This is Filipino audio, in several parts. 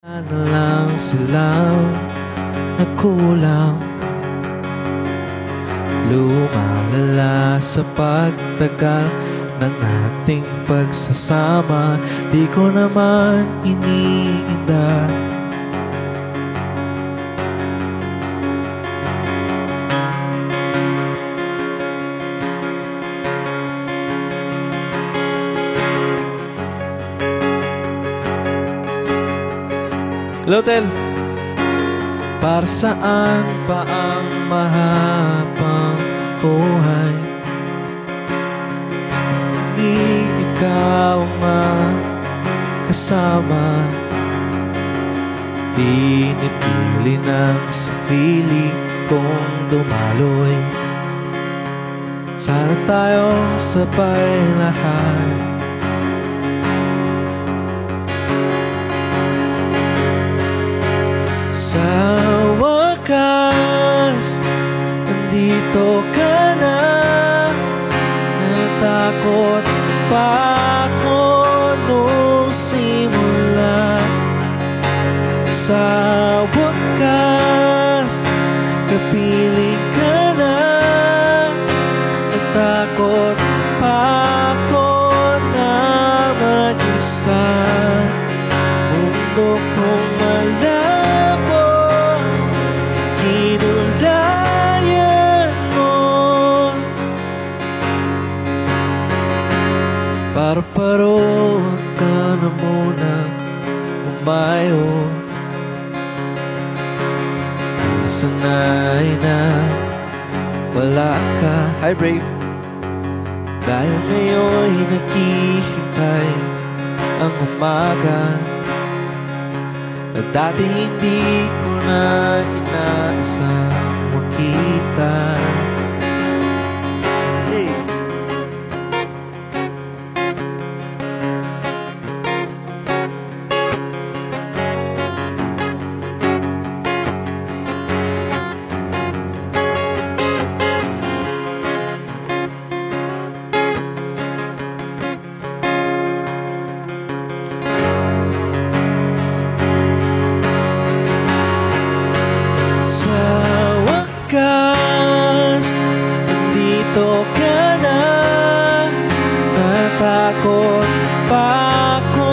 Na lang silang nagkulang, lumalala sa pagtagal ng ating pagsasama. Di ko naman iniinda. Hello, Tel. Para saan pa ang mahabang buhay? Hindi ikaw makasama. Pinipili ng sarili kong dumaloy. Sana tayong sabay lahat. Sa wakas, nandito ka na. Natakot pa ako nung simula. Sa wakas, kapiling ka na. Natakot pa ako na mag-isa. Mundo kong malabo, kinulayan mo. Paro-paro ka na muna, umayo. Sanay na wala ka. Hi, Brave. Dahil ngayon'y naghihintay ang umaga na dati hindi ko na inaasang makita. Hey. Sa wakas, nandito ka na. Natakot pa ako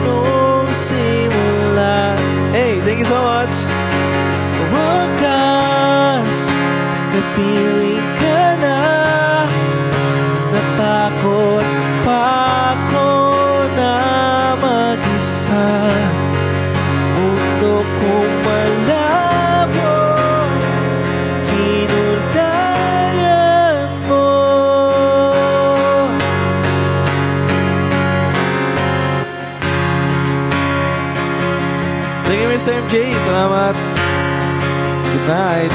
nung simula. Hey, thank you so much. Wakas, kapiling ka na. Natakot pa ako na mag-isa. Mundo kong malabo, kinulayan mo. Thank you, Mr. MJ. Salamat. Good night.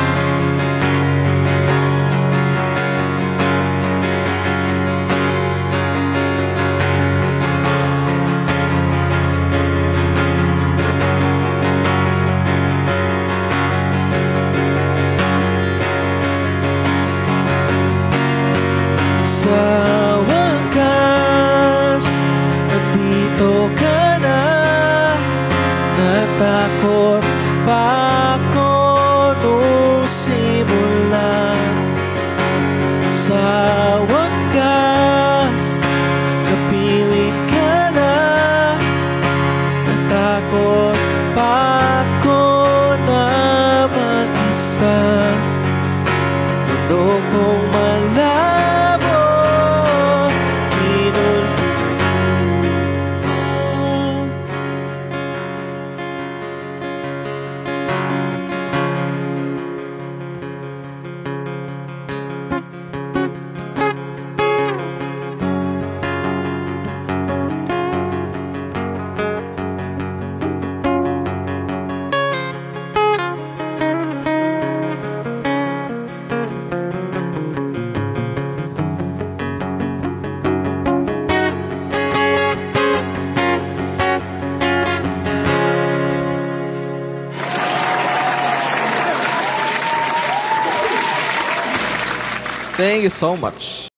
Sa wakas, nandito ka na. Natakot pa ako nung simula. Sa wakas, kapiling ka na. Natakot pa ako na mag-isa. Mundo kong malabo, thank you so much.